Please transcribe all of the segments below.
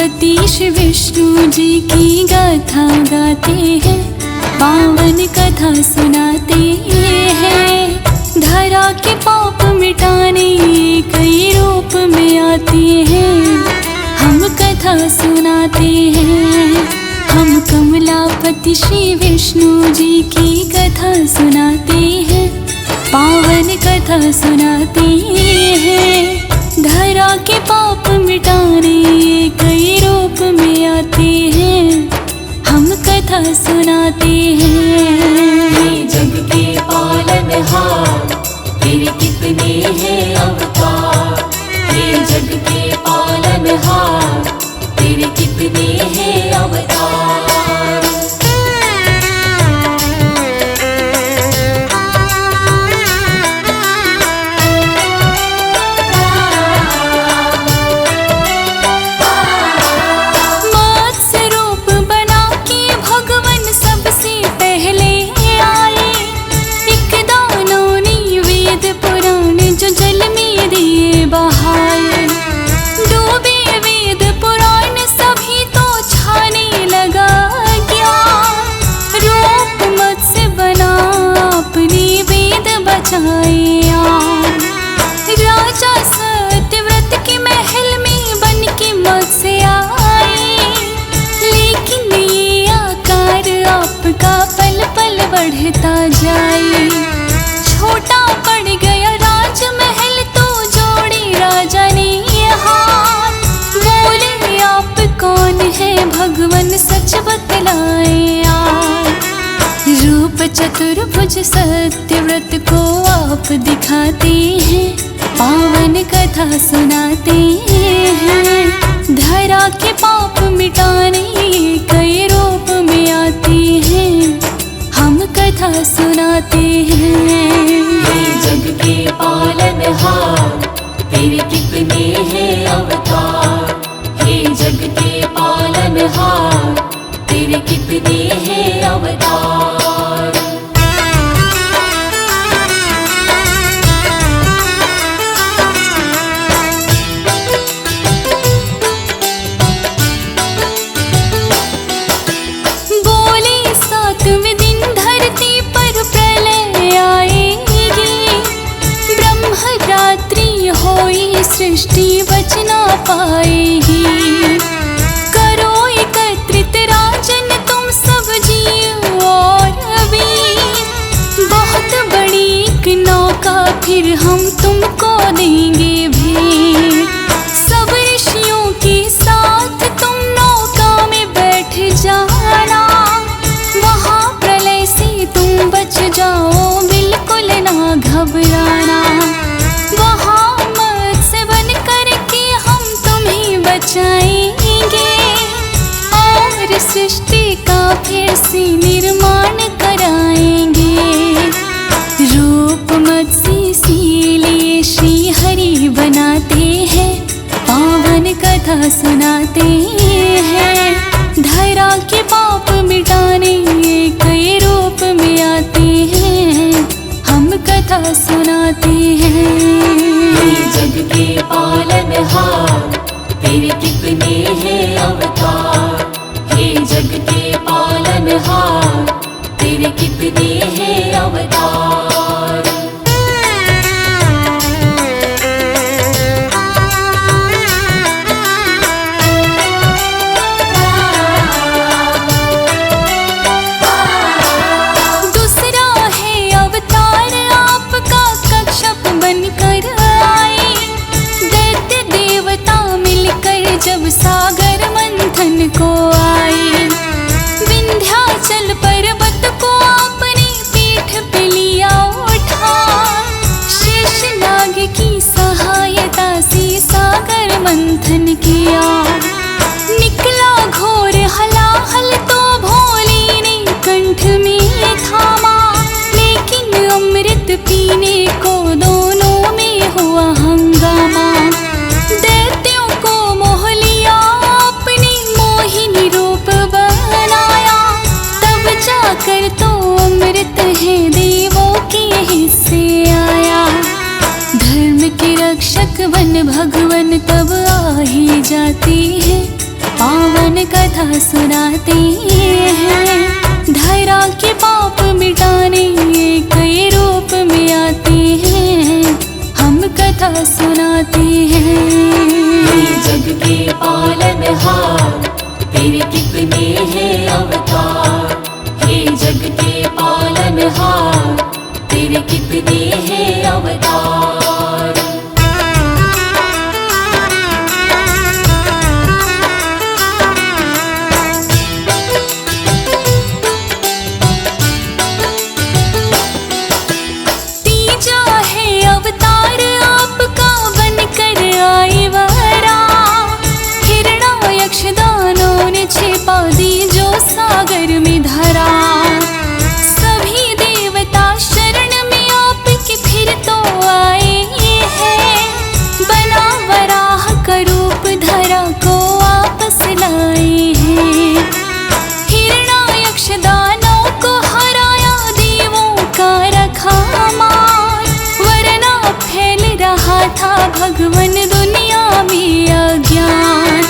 कमलापति श्री विष्णु जी की गाथा गाते हैं, पावन कथा सुनाते हैं। धरा के पाप मिटाने कई रूप में आते हैं, हम कथा सुनाते हैं। हम कमलापति श्री विष्णु जी की कथा सुनाते हैं, पावन कथा सुनाते हैं। धरा के पाप मिटाने कई रूप में आते हैं, हम कथा सुनाते हैं। जग के पालनहार तेरे कितने हैं अवतार, ये जग के पालनहार तेरे कितने हैं अवतार। राजा सत्यव्रत के महल में बन के मत से आए, लेकिन ये आकार आपका पल पल बढ़ता जाए। छोटा पड़ गया राजमहल तो जोड़ी राजा ने हाथ, बोले आप कौन है भगवान सच बतलाए आप। रूप चतुर्भुज सत्यव्रत को आप दिखाते हैं, पावन कथा सुनाते हैं। धरा के पाप मिटाने कई रूप में आते हैं, हम कथा सुनाते हैं। जग के पालनहार तेरे कितने हैं अवतार, हे जग के पालनहार तेरे कितने हैं अवतार। बोले सातवें दिन धरती पर प्रलय आएगी, ब्रह्मरात्रि होई सृष्टि बच ना पाएगी। करो एकत्रित राजन तुम सब जीव और वीर, बहुत बड़ी एक नौका फिर हम तुमको देंगे भेंट। सब ऋषियों के साथ तुम नौका में बैठ जाना, वहाँ प्रलय से तुम बच जाओ बिल्कुल ना घबराना। वहाँ मत्स्य बन करके हम तुम्हें बचाएंगे और सृष्टि का फिर से निर्माण कराएंगे। रूप मत्स्य से लिए श्री हरि बनाते हैं, पावन कथा सुनाते हैं। धरा के पाप मिटाने कई रूप में आते हैं, हम कथा सुनाते हैं। जग के पालनहार तेरे कितने हैं अवतार, हे जग के पालनहार तेरे कितने हैं अवतार। जब सागर मंथन को आए, विंध्याचल पर्वत को अपनी पीठ पे लिया उठा। शेषनाग की सहायता से सागर मंथन किया, निकला घोर हलाहल तो भोले ने कंठ में थामा। लेकिन अमृत पीने को दोनों में हुआ हंगामा। दैत्यों को मोह लिया अपनी मोहिनी रूप बनाया, तब जाकर तो अमृत है देवों के हिस्से आया। धर्म के रक्षक बन भगवन तब आ ही जाती है, कथा सुनाते हैं। धरा के पाप मिटाने कई रूप में आते हैं, हम कथा सुनाते हैं। हे जग के पालनहार, तेरे कितने हैं अवतार। हे जग के पालनहार, तेरे कितने हैं अवतार। तीजा है अवतार आपका बनकर आई वरा, हिरणा यक्षदानों ने छिपा दी जो सागर में धरा। सभी देवता शरण में आपके फिर तो आए हैं, बना वराह का रूप धरा को वापस लाए हैं। हिरणा यक्षदानों को हराया, देवों का रखा मान, वरना फैल रहा था भगवन दुनिया में अज्ञान।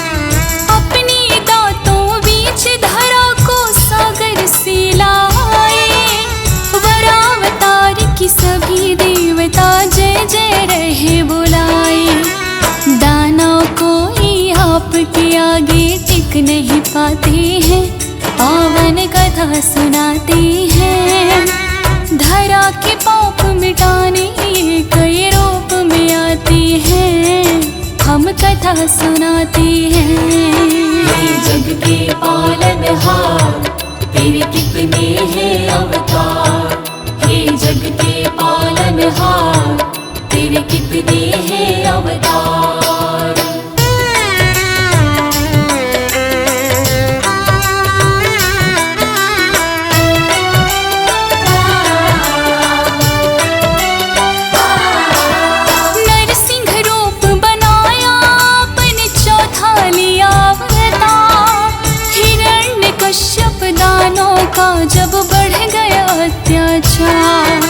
अपनी दांतों बीच धरा को सागर से लाए, वरावतार की सभी देवता जय जय रहे बुलाए। दानव कोई आपके आगे टिक नहीं पाते हैं, पावन कथा सुनाते हैं। धरा के पाप मिटाने कई रूप में आते हैं, हम कथा सुनाते हैं। हे जग के पालनहार, तेरे कितने हैं अवतार। हे जग के पालनहार, तेरे कितने हैं अवतार। नरसिंह रूप बनाया आपने चौथा लिया अवतार। हिरण्यकश्यप दानों का जब बढ़ गया अत्याचार,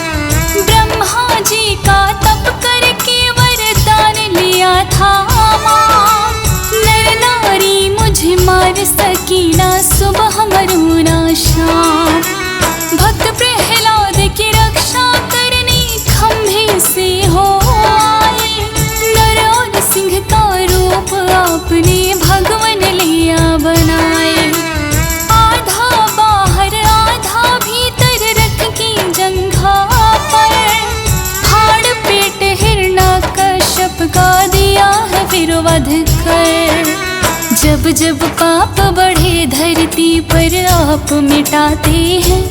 ब्रह्मा जी का तप करके वरदान लिया था मां। नर नारी मुझे मार सकी ना सुबह मरूं ना शाम। भक्त प्रहलाद की रक्षा करने खंभे से हो आए, नर और सिंह का रूप आपने भगवन लिया बनाए। आधा बाहर आधा भीतर रख के जंघा पर, फाड़ पेट हिरण्यकश्यप का दिया है फिर वध कर। जब जब पाप बढ़े धरती पर आप मिटाते हैं,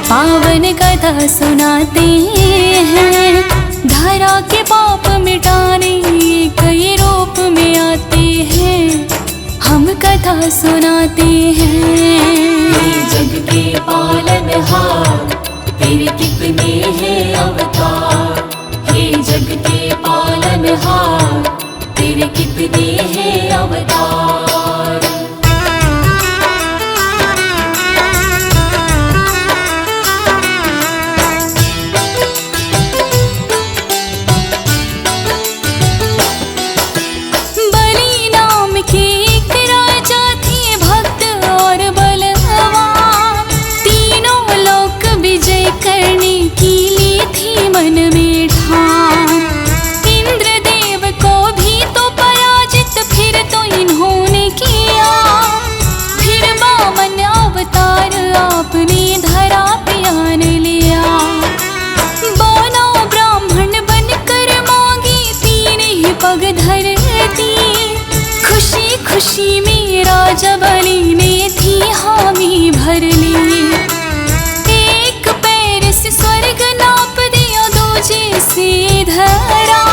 पावन कथा सुनाते हैं। धरा के पाप मिटाने कई रूप में आते हैं, हम कथा सुनाते हैं। हे जग के पालनहार, तेरे कितने हैं अवतार। हे जग के पालनहार, तेरे कितने हैं अवतार। बलि नाम के एक राजा थे भक्त और बलवान, तीनों लोक विजय करने की ली थी मन में ठान। इंद्रदेव को भी तो पराजित फिर तो इन्होंने किया, फिर वामन अवतार आपने धरा पे आन लिया। बोलो ब्राह्मण बनकर मांगी तीन ही पग धरती, खुशी खुशी में राजा बलि ने थी हामी भर ली। एक पैर से स्वर्ग नाप दिया, दूजे से धरा,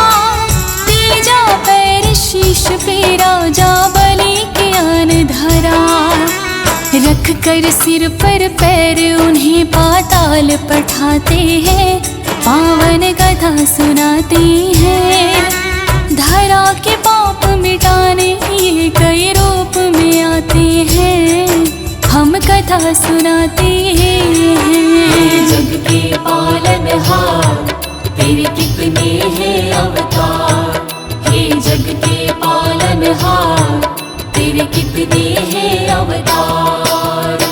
तीजा पैर शीश पे राजा बलि के आन धरा। रख कर सिर पर पैर उन्हें पाताल पठाते हैं, पावन कथा सुनाते हैं। धरा के पाप मिटाने कई रूप में आते हैं, हम कथा सुनाते हैं। हे जग के पालनहार, तेरे कितने हैं अवतार। हे जग के पालनहार, तेरे कितने हैं अवतार।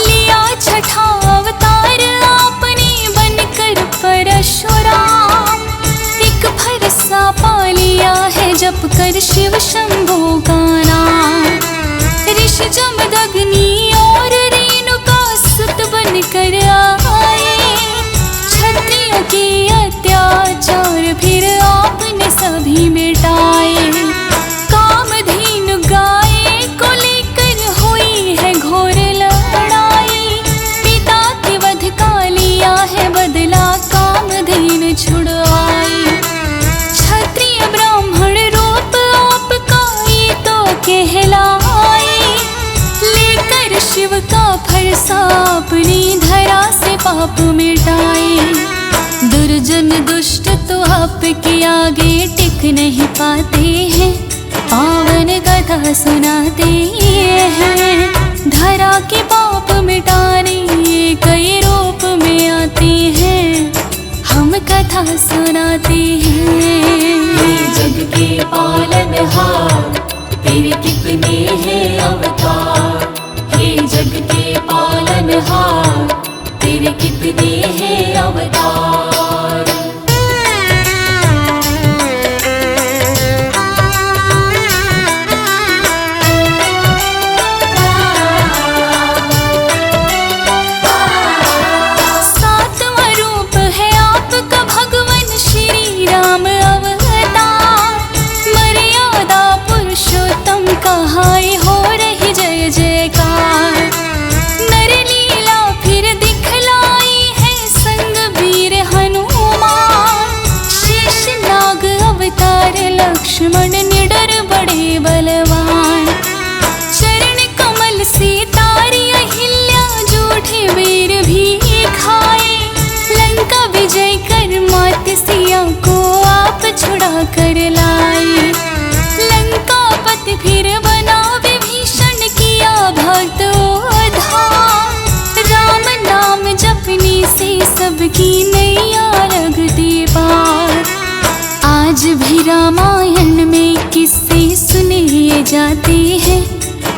लिया छठा अवतार आपने बनकर परशुराम, एक फरसा पा लिया है जप कर शिव शंभू का नाम। ऋषि जमदग्नि और रेणुका सुत बनकर आए, क्षत्रियों के अत्याचार फिर आपने सभी मिटाए। कामधेनु गाय को लेकर हुई है घोर लड़ाई, पिता के वध का लिया है बदला कामधेनु छुड़ाई। क्षत्रिय ब्राह्मण रूप आपका ये तो कहलाए, लेकर शिव का फरसा अपनी धरा से पाप मिटाए। दुर्जन दुष्ट तो आपके आगे टिक नहीं पाते हैं, पावन कथा सुनाते हैं। धरा के पाप मिटाने कई रूप में आते हैं, हम कथा सुनाते हैं। हे जग के पालनहार, तेरे कितने हैं अवतार। हे जग के पालनहार, तेरे कितने हैं अवतार। सातवां रूप है आपका भगवान श्री राम अवतार, मर्यादा पुरुषोत्तम कहाए हो रही जय जयकार। नर लीला फिर दिखलाई है संग वीर हनुमान, शेष नाग अवतार लक्ष्मण निडर बड़े बलवान। चरण कमल से तारी अहिल्या जूठे वीर भी खाए, लंका विजय कर मात सिया को आप छुड़ा कर लाए। लंकापति फिर बना विभीषण किया भक्त उद्धार, राम नाम जपने से सबकी नैया लगती पार। आज भी रामायण में किस्से सुने जाते हैं,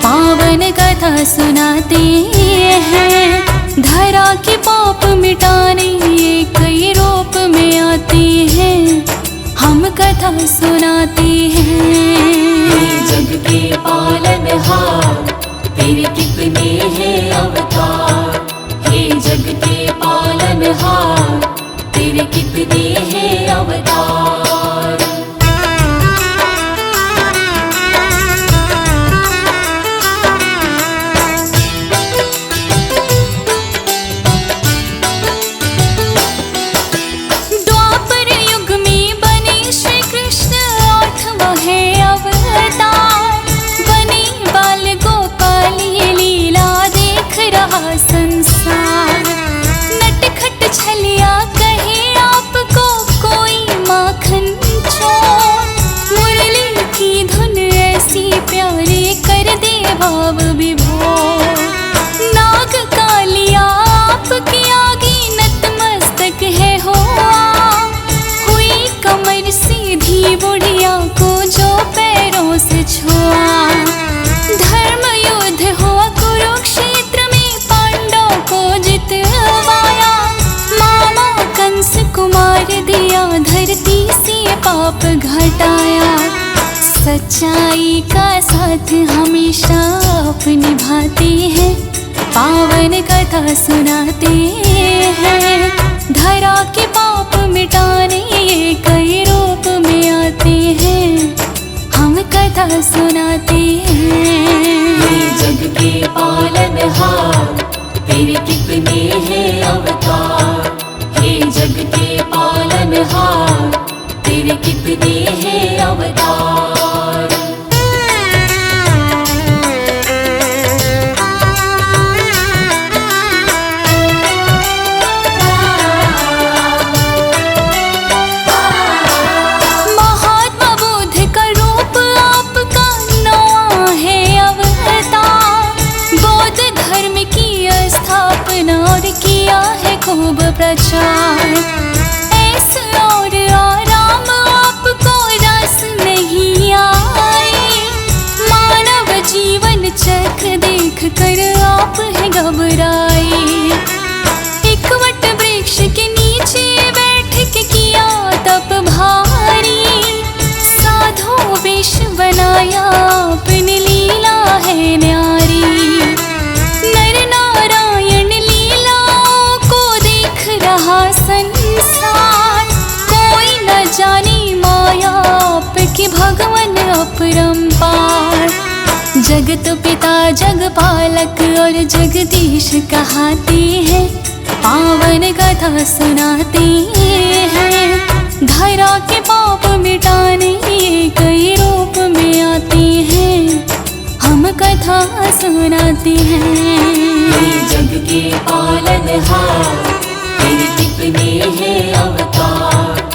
पावन कथा सुनाते हैं। धरा के पाप मिटाने कई रूप में आते हैं, हम कथा सुनाते हैं। हे जग के पालनहार, तेरे कितने हैं अवतार। हे जग के पालनहार, तेरे कितने हैं अवतार। द्वापर युग में बने श्री कृष्ण आठवां है अवतार, बने बाल गोपाल ये लीला देख रहा संसार। नटखट छलिया कहे आपको कोई माखन चोर, मुरली की धुन ऐसी प्यारे कर दे भाव विभोर। नाग कालिया आपके आगे नतमस्तक है हुआ, हुई कमर सीधी बुढ़िया को जो पैरों से छुआ। धर्म युद्ध हुआ कुरुक्षेत्र में पांडवों को जितवाया, मामा कंस को मार दिया धरती से पाप घटाया। सच्चाई का साथ हमेशा आप निभाते हैं, पावन कथा सुनाते हैं। धरा के पाप मिटाने कई रूप में आते हैं, हम कथा सुनाते हैं। हे जग के पालनहार, तेरे कितने हैं अवतार। हे जग के पालनहार, तेरे कितने हैं अवतार। खूब प्रचार। ऐस और आराम आपको रस नहीं आए, मानव जीवन चक्र देख कर आप है घबराए। एक वट वृक्ष के नीचे बैठ के किया तप भारी, साधु वेश बनाया अपनी लीला है न्यारी। नर नारायण लीलाओं को देख रहा संसार, कोई न जाने माया आपकी भगवन अपरंपार। जगत पिता जगपालक और जगदीश कहाते हैं, पावन कथा सुनाते हैं। धरा के पाप मिटाने कई रूप में आते हैं, हम कथा सुनाते हैं। हे जग के पालनहार, तेरे कितने